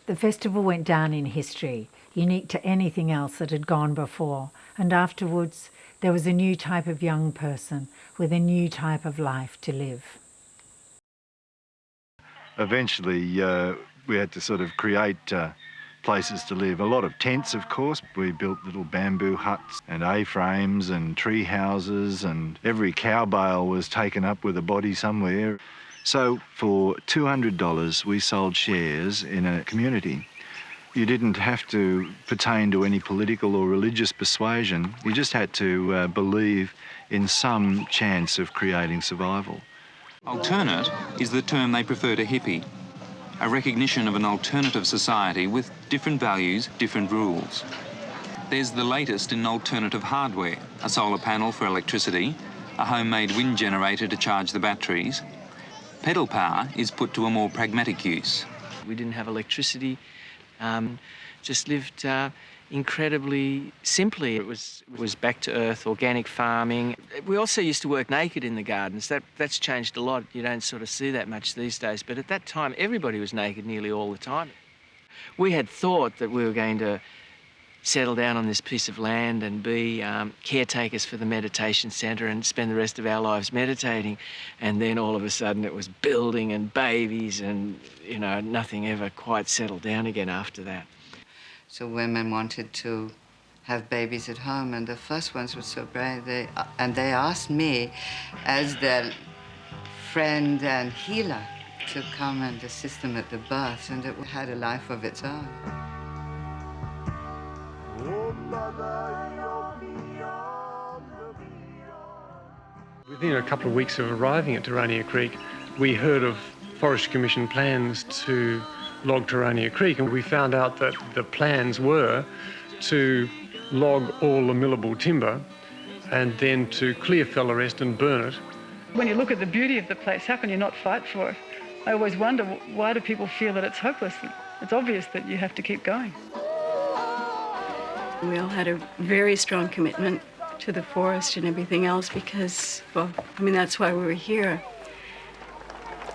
The festival went down in history, unique to anything else that had gone before, and afterwards there was a new type of young person with a new type of life to live. Eventually, we had to sort of create places to live. A lot of tents, of course. We built little bamboo huts and A-frames and tree houses, and every cow bale was taken up with a body somewhere. So for $200, we sold shares in a community. You didn't have to pertain to any political or religious persuasion. You just had to believe in some chance of creating survival. Alternate is the term they prefer to hippie, a recognition of an alternative society with different values, different rules. There's the latest in alternative hardware, a solar panel for electricity, a homemade wind generator to charge the batteries. Pedal power is put to a more pragmatic use. We didn't have electricity, just lived incredibly simply. It was back to earth, organic farming. We also used to work naked in the gardens. That's changed a lot. You don't sort of see that much these days, but at that time everybody was naked nearly all the time. We had thought that we were going to settle down on this piece of land and be caretakers for the meditation centre and spend the rest of our lives meditating, and then all of a sudden it was building and babies and, you know, nothing ever quite settled down again after that. So women wanted to have babies at home, and the first ones were so brave. They asked me, as their friend and healer, to come and assist them at the birth, and it had a life of its own. Within a couple of weeks of arriving at Terania Creek, we heard of Forestry Commission plans to log Terania Creek, and we found out that the plans were to log all the millable timber and then to clear fell arrest and burn it. When you look at the beauty of the place, how can you not fight for it? I always wonder, why do people feel that it's hopeless? It's obvious that you have to keep going. We all had a very strong commitment to the forest and everything else because, well, I mean, that's why we were here.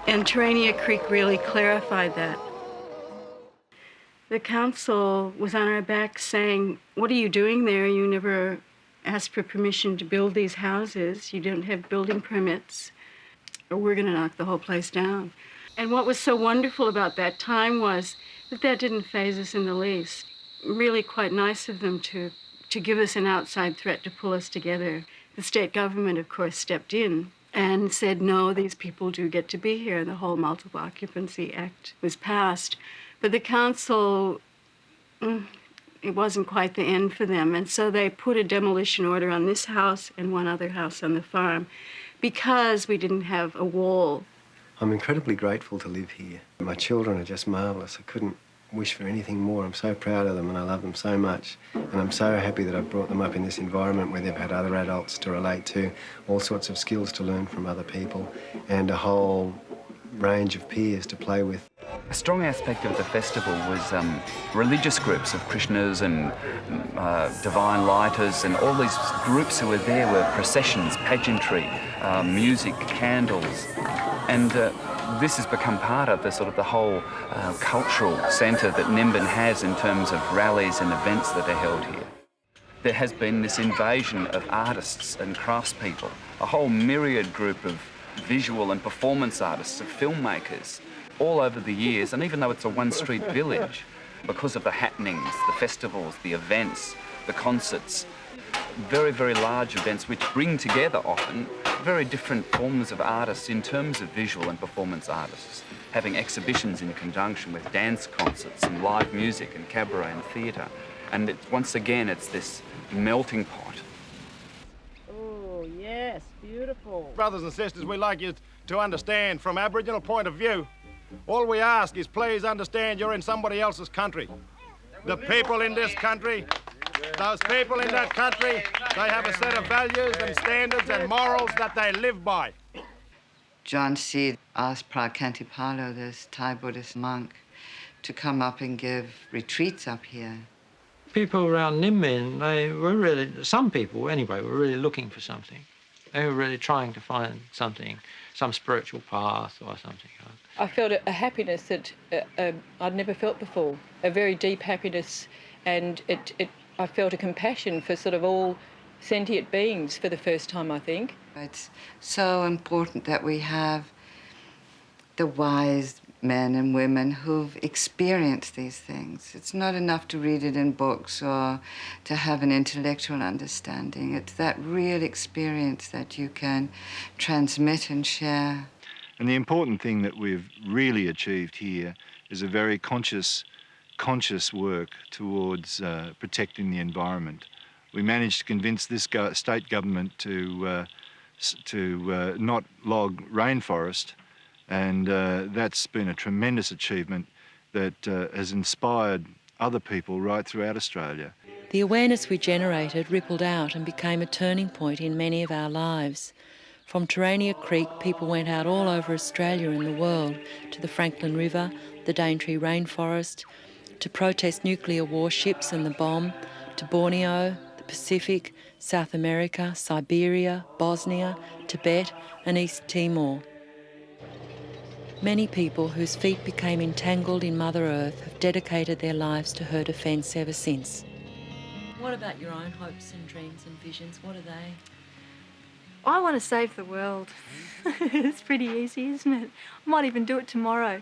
And Terania Creek really clarified that. The council was on our back saying, what are you doing there? You never asked for permission to build these houses. You don't have building permits, or we're going to knock the whole place down. And what was so wonderful about that time was that didn't faze us in the least. Really quite nice of them to give us an outside threat to pull us together. The state government, of course, stepped in and said, no, these people do get to be here. The whole Multiple Occupancy Act was passed. But the council, it wasn't quite the end for them. And so they put a demolition order on this house and one other house on the farm because we didn't have a wall. I'm incredibly grateful to live here. My children are just marvellous. I couldn't wish for anything more. I'm so proud of them and I love them so much. And I'm so happy that I've brought them up in this environment where they've had other adults to relate to, all sorts of skills to learn from other people, and a whole range of peers to play with. A strong aspect of the festival was religious groups of Krishnas and divine lighters, and all these groups who were there were processions, pageantry, music, candles, and this has become part of the sort of the whole cultural centre that Nimbin has in terms of rallies and events that are held here. There has been this invasion of artists and craftspeople, a whole myriad group of visual and performance artists, of filmmakers, all over the years, and even though it's a one-street village, because of the happenings, the festivals, the events, the concerts, very, very large events which bring together often very different forms of artists in terms of visual and performance artists, having exhibitions in conjunction with dance concerts and live music and cabaret and theatre. And once again, it's this melting pot. Oh, yes, beautiful. Brothers and sisters, we'd like you to understand from Aboriginal point of view, all we ask is please understand you're in somebody else's country. The people in this country, those people in that country, they have a set of values and standards and morals that they live by. John Seed asked Prakantipalo, this Thai Buddhist monk, to come up and give retreats up here. People around Nimbin, they were really, some people anyway, were really looking for something. They were really trying to find something, some spiritual path or something. I felt a happiness that I'd never felt before, a very deep happiness, and I felt a compassion for sort of all sentient beings for the first time, I think. It's so important that we have the wise men and women who've experienced these things. It's not enough to read it in books or to have an intellectual understanding. It's that real experience that you can transmit and share. And the important thing that we've really achieved here is a very conscious work towards protecting the environment. We managed to convince this state government to not log rainforest, and that's been a tremendous achievement that has inspired other people right throughout Australia. The awareness we generated rippled out and became a turning point in many of our lives. From Terania Creek, people went out all over Australia and the world, to the Franklin River, the Daintree Rainforest, to protest nuclear warships and the bomb, to Borneo, the Pacific, South America, Siberia, Bosnia, Tibet and East Timor. Many people whose feet became entangled in Mother Earth have dedicated their lives to her defence ever since. What about your own hopes and dreams and visions? What are they? I want to save the world. It's pretty easy, isn't it? I might even do it tomorrow.